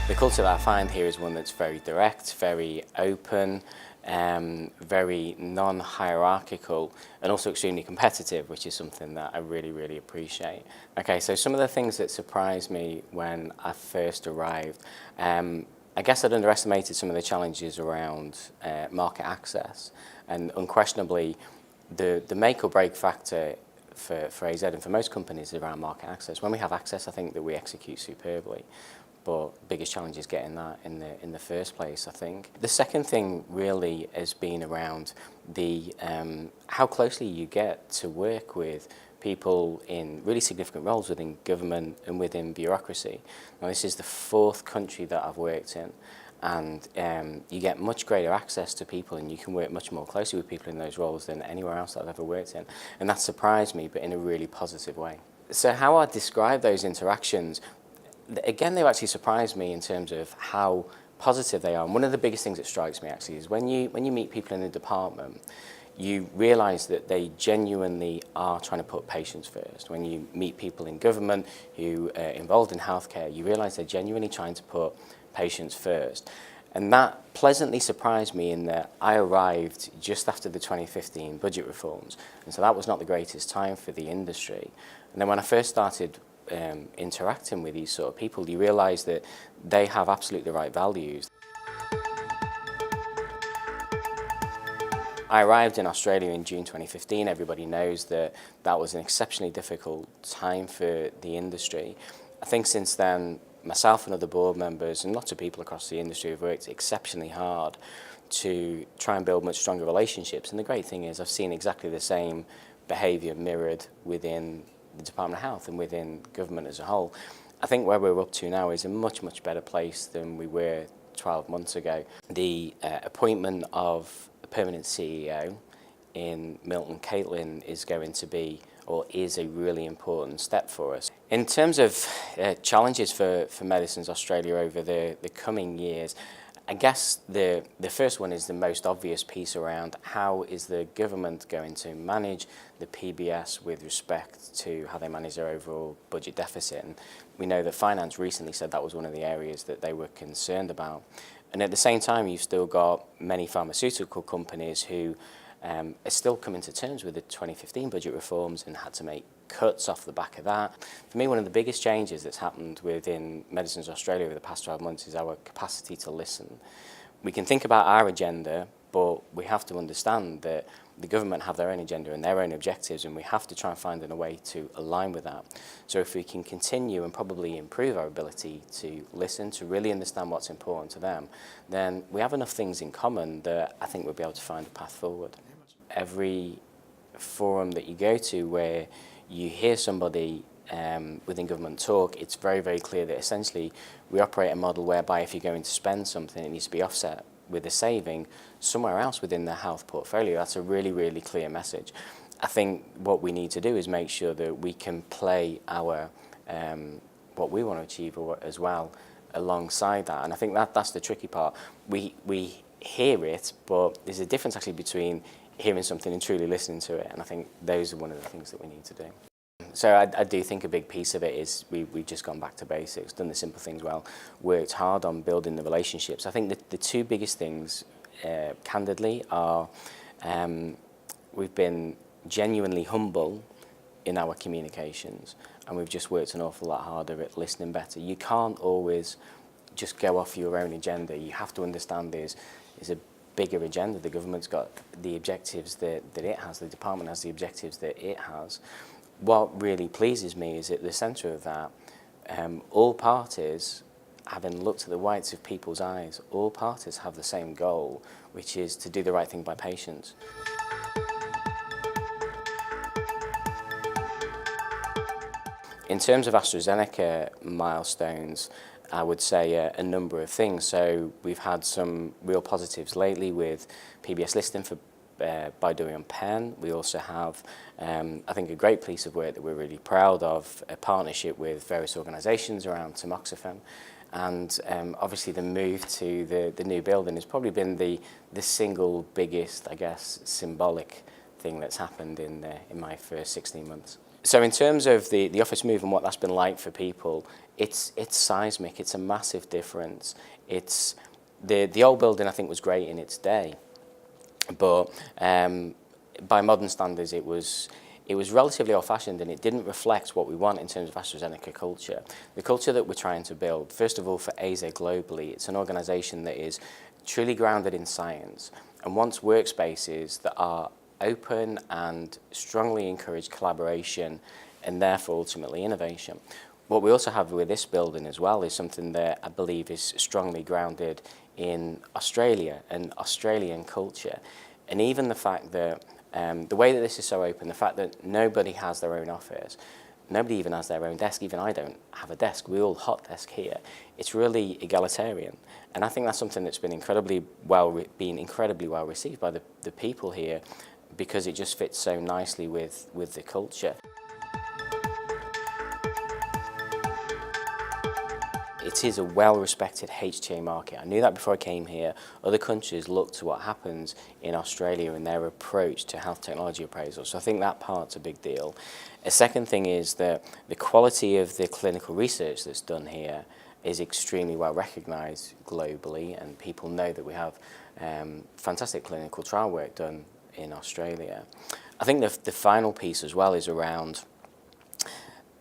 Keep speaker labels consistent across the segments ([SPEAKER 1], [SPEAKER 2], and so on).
[SPEAKER 1] The culture that I find here is one that's very direct, very open, very non-hierarchical, and also extremely competitive, which is something that I really, really appreciate. Okay, so some of the things that surprised me when I first arrived, I guess I'd underestimated some of the challenges around market access, and unquestionably, the make or break factor for AZ and for most companies is around market access. When we have access, I think that we execute superbly. But the biggest challenge is getting that in the first place, I think. The second thing really has been around the how closely you get to work with people in really significant roles within government and within bureaucracy. Now, this is the fourth country that I've worked in, and you get much greater access to people and you can work much more closely with people in those roles than anywhere else that I've ever worked in. And that surprised me, but in a really positive way. So how I describe those interactions, again, they've actually surprised me in terms of how positive they are. And one of the biggest things that strikes me actually is when you meet people in the department, you realise that they genuinely are trying to put patients first. When you meet people in government who are involved in healthcare, you realise they're genuinely trying to put patients first. And that pleasantly surprised me in that I arrived just after the 2015 budget reforms. And so that was not the greatest time for the industry. And then when I first started interacting with these sort of people, you realise that they have absolutely the right values. I arrived in Australia in June 2015. Everybody knows that that was an exceptionally difficult time for the industry. I think since then, myself and other board members and lots of people across the industry have worked exceptionally hard to try and build much stronger relationships. And the great thing is I've seen exactly the same behaviour mirrored within the Department of Health and within government as a whole. I think where we're up to now is a much, much better place than we were 12 months ago. The appointment of a permanent CEO in Milton Caitlin is going to be, or is, a really important step for us. In terms of challenges for Medicines Australia over the coming years, I guess the first one is the most obvious piece around how is the government going to manage the PBS with respect to how they manage their overall budget deficit. And we know that Finance recently said that was one of the areas that they were concerned about. And at the same time, you've still got many pharmaceutical companies who are still coming to terms with the 2015 budget reforms and had to make cuts off the back of that. For me, one of the biggest changes that's happened within Medicines Australia over the past 12 months is our capacity to listen. We can think about our agenda, but we have to understand that the government have their own agenda and their own objectives, and we have to try and find a way to align with that. So if we can continue and probably improve our ability to listen, to really understand what's important to them, then we have enough things in common that I think we'll be able to find a path forward. Every forum that you go to where you hear somebody within government talk, it's very, very clear that essentially we operate a model whereby if you're going to spend something, it needs to be offset with a saving somewhere else within the health portfolio. That's a really, really clear message. I think what we need to do is make sure that we can play our what we want to achieve as well alongside that. And I think that's the tricky part. We hear it, but there's a difference actually between hearing something and truly listening to it. And I think those are one of the things that we need to do. So I do think a big piece of it is we've just gone back to basics, done the simple things well, worked hard on building the relationships. I think the two biggest things, candidly, are we've been genuinely humble in our communications, and we've just worked an awful lot harder at listening better. You can't always just go off your own agenda. You have to understand there's a bigger agenda. The government's got the objectives that it has, the department has the objectives that it has. What really pleases me is at the centre of that, all parties, having looked at the whites of people's eyes, all parties have the same goal, which is to do the right thing by patients. In terms of AstraZeneca milestones, I would say a number of things. So we've had some real positives lately with PBS listing for by doing on pen. We also have, I think, a great piece of work that we're really proud of, a partnership with various organisations around tamoxifen. And obviously the move to the new building has probably been the single biggest, I guess, symbolic thing that's happened in my first 16 months. So in terms of the office move and what that's been like for people, it's seismic. It's a massive difference. It's the old building, I think, was great in its day, but by modern standards, it was relatively old-fashioned, and it didn't reflect what we want in terms of AstraZeneca culture. The culture that we're trying to build, first of all, for AZ globally, it's an organisation that is truly grounded in science and wants workspaces that are open and strongly encourage collaboration and therefore ultimately innovation. What we also have with this building as well is something that I believe is strongly grounded in Australia and Australian culture. And even the fact that the way that this is so open, the fact that nobody has their own office, nobody even has their own desk, even I don't have a desk, we all hot desk here, it's really egalitarian. And I think that's something that's been incredibly well received by the people here, because it just fits so nicely with the culture. It is a well-respected HTA market. I knew that before I came here. Other countries look to what happens in Australia and their approach to health technology appraisal. So I think that part's a big deal. A second thing is that the quality of the clinical research that's done here is extremely well recognised globally, and people know that we have fantastic clinical trial work done in Australia. I think the final piece as well is around,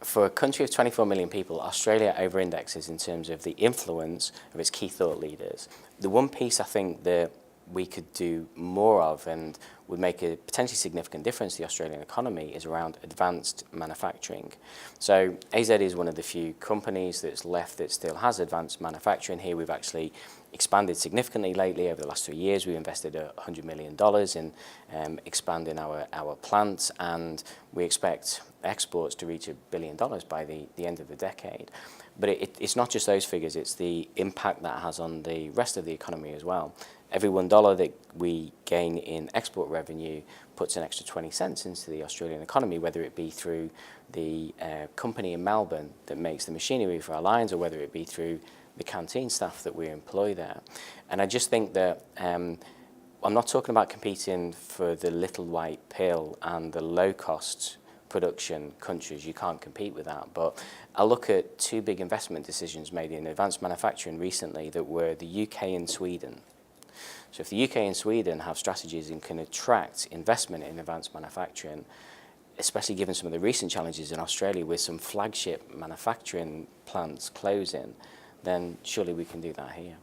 [SPEAKER 1] for a country of 24 million people, Australia over-indexes in terms of the influence of its key thought leaders. The one piece I think that we could do more of and would make a potentially significant difference to the Australian economy is around advanced manufacturing. So AZ is one of the few companies that's left that still has advanced manufacturing here. We've actually expanded significantly lately. Over the last 3 years, we've invested $100 million in expanding our plants, and we expect exports to reach $1 billion by the end of the decade. But it's not just those figures, it's the impact that has on the rest of the economy as well. Every $1 that we gain in export revenue puts an extra 20 cents into the Australian economy, whether it be through the company in Melbourne that makes the machinery for our lines, or whether it be through the canteen staff that we employ there. And I just think that I'm not talking about competing for the little white pill and the low-cost production countries. You can't compete with that. But I look at two big investment decisions made in advanced manufacturing recently that were the UK and Sweden. So if the UK and Sweden have strategies and can attract investment in advanced manufacturing, especially given some of the recent challenges in Australia with some flagship manufacturing plants closing, then surely we can do that here.